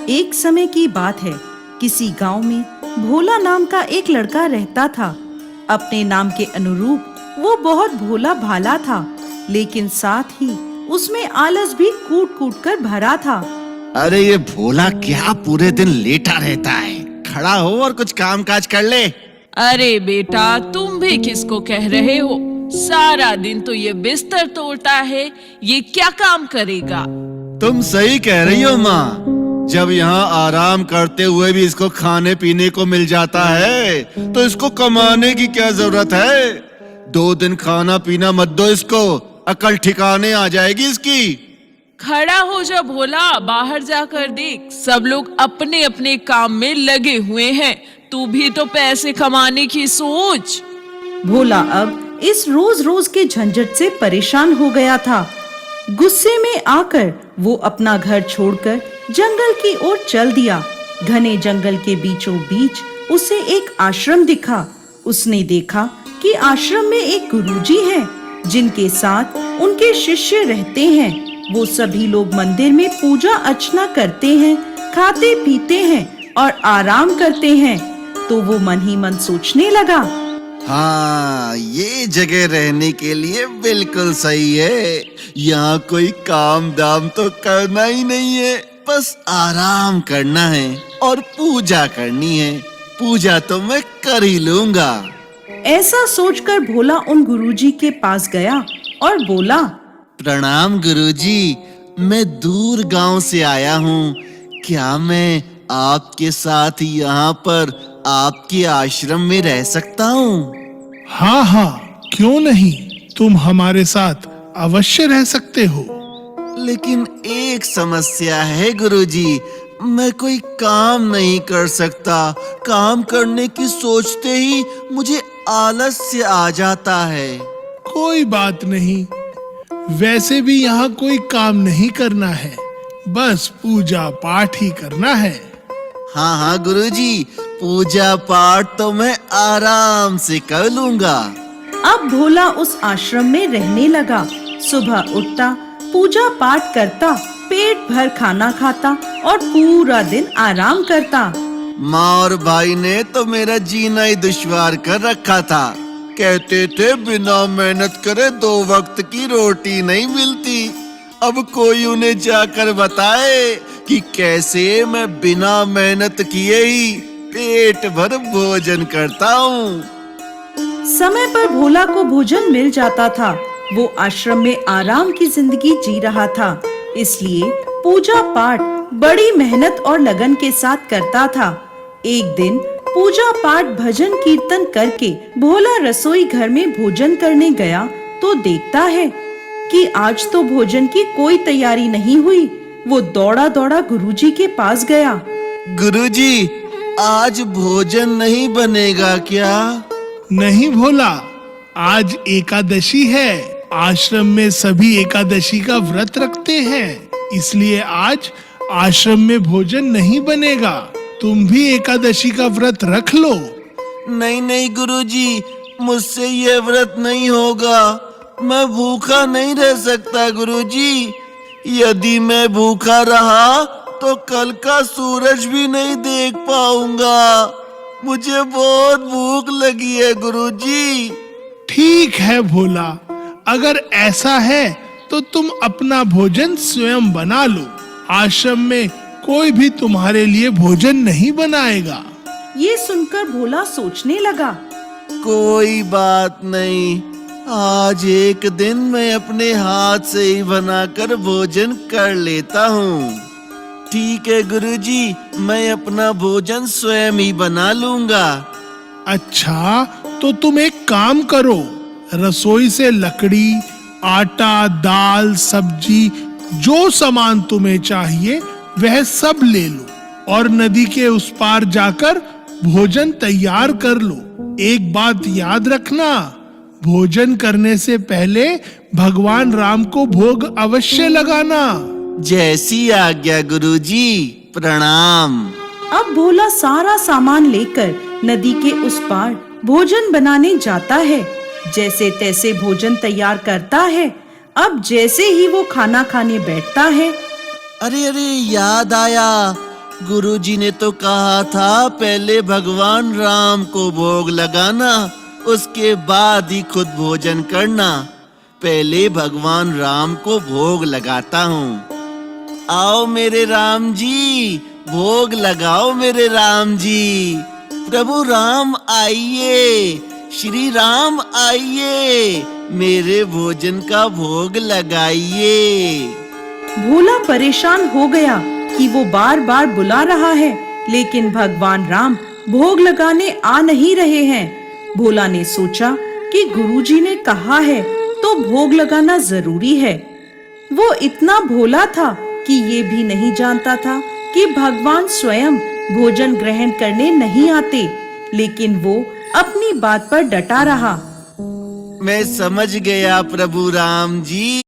एक समय की बात है, किसी गांव में भोला नाम का एक लड़का रहता था। अपने नाम के अनुरूप वो बहुत भोला भाला था, लेकिन साथ ही उसमें आलस भी कूट कूट कर भरा था। अरे ये भोला क्या पूरे दिन लेटा रहता है, खड़ा हो और कुछ काम काज कर ले। अरे बेटा, तुम भी किसको कह रहे हो? सारा दिन तो ये बिस्तर तोड़ता है, ये क्या काम करेगा? तुम सही कह रही हो माँ, जब यहाँ आराम करते हुए भी इसको खाने पीने को मिल जाता है तो इसको कमाने की क्या जरूरत है। 2 दिन खाना पीना मत दो इसको, अकल ठिकाने आ जाएगी इसकी। खड़ा हो जा भोला, बाहर जाकर देख, सब लोग अपने अपने काम में लगे हुए हैं, तू भी तो पैसे कमाने की सोच। भोला अब इस रोज रोज के झंझट से परेशान हो गया था। गुस्से में आकर वो अपना घर छोड़कर जंगल की ओर चल दिया। घने जंगल के बीचों बीच उसे एक आश्रम दिखा। उसने देखा कि आश्रम में एक गुरुजी हैं, जिनके साथ उनके शिष्य रहते हैं। वो सभी लोग मंदिर में पूजा अर्चना करते हैं, खाते पीते हैं और आराम करते हैं। तो वो मन ही मन सोचने लगा, हाँ, ये जगह रहने के लिए बिल्कुल सही है। यहाँ कोई काम दाम तो करना ही नहीं है, बस आराम करना है और पूजा करनी है। पूजा तो मैं कर ही लूंगा। ऐसा सोचकर भोला उन गुरुजी के पास गया और बोला, प्रणाम गुरुजी, मैं दूर गांव से आया हूँ। क्या मैं आपके साथ यहाँ पर आपके आश्रम में रह सकता हूँ? हाँ हाँ, क्यों नहीं, तुम हमारे साथ अवश्य रह सकते हो। लेकिन एक समस्या है गुरुजी, मैं कोई काम नहीं कर सकता। काम करने की सोचते ही मुझे आलस्य आ जाता है। कोई बात नहीं, वैसे भी यहाँ कोई काम नहीं करना है, बस पूजा पाठ ही करना है। हाँ हाँ गुरुजी, पूजा पाठ तो मैं आराम से कर लूंगा। अब भोला उस आश्रम में रहने लगा। सुबह उठता, पूजा पाठ करता, पेट भर खाना खाता और पूरा दिन आराम करता। माँ और भाई ने तो मेरा जीना ही दुश्वार कर रखा था। कहते थे बिना मेहनत करे 2 वक्त की रोटी नहीं मिलती। अब कोई उन्हें जाकर बताए कि कैसे मैं बिना मेहनत किए ही पेट भर भोजन करता हूँ। समय पर भोला को भोजन मिल जाता था। वो आश्रम में आराम की जिंदगी जी रहा था, इसलिए पूजा पाठ बड़ी मेहनत और लगन के साथ करता था। एक दिन पूजा पाठ भजन कीर्तन करके भोला रसोई घर में भोजन करने गया तो देखता है कि आज तो भोजन की कोई तैयारी नहीं हुई। वो दौड़ा दौड़ा गुरुजी के पास गया। गुरुजी, आज भोजन नहीं बनेगा क्या? नहीं भोला, आज एकादशी है। आश्रम में सभी एकादशी का व्रत रखते हैं, इसलिए आज आश्रम में भोजन नहीं बनेगा। तुम भी एकादशी का व्रत रख लो। नहीं नहीं गुरुजी, मुझसे ये व्रत नहीं होगा। मैं भूखा नहीं रह सकता गुरुजी। यदि मैं भूखा रहा तो कल का सूरज भी नहीं देख पाऊंगा। मुझे बहुत भूख लगी है गुरुजी। ठीक है भोला, अगर ऐसा है तो तुम अपना भोजन स्वयं बना लो। आश्रम में कोई भी तुम्हारे लिए भोजन नहीं बनाएगा। ये सुनकर भोला सोचने लगा, कोई बात नहीं, आज एक दिन मैं अपने हाथ से ही बनाकर भोजन कर लेता हूँ। ठीक है गुरुजी, मैं अपना भोजन स्वयं ही बना लूंगा। अच्छा, तो तुम एक काम करो, रसोई से लकड़ी, आटा, दाल, सब्जी, जो सामान तुम्हें चाहिए वह सब ले लो और नदी के उस पार जाकर भोजन तैयार कर लो। एक बात याद रखना, भोजन करने से पहले भगवान राम को भोग अवश्य लगाना। जैसी आज्ञा गुरुजी, प्रणाम। अब भोला सारा सामान लेकर नदी के उस पार भोजन बनाने जाता है। जैसे तैसे भोजन तैयार करता है। अब जैसे ही वो खाना खाने बैठता है, अरे अरे, याद आया, गुरुजी ने तो कहा था पहले भगवान राम को भोग लगाना, उसके बाद ही खुद भोजन करना। पहले भगवान राम को भोग लगाता हूँ। आओ मेरे राम जी, भोग लगाओ मेरे राम जी। प्रभु राम आइए, श्री राम आइए, मेरे भोजन का भोग लगाइए। भोला परेशान हो गया कि वो बार बार बुला रहा है, लेकिन भगवान राम भोग लगाने आ नहीं रहे हैं। भोला ने सोचा कि गुरुजी ने कहा है तो भोग लगाना जरूरी है। वो इतना भोला था कि ये भी नहीं जानता था कि भगवान स्वयं भोजन ग्रहण करने नहीं आते, लेकिन वो अपनी बात पर डटा रहा। मैं समझ गया प्रभु राम जी,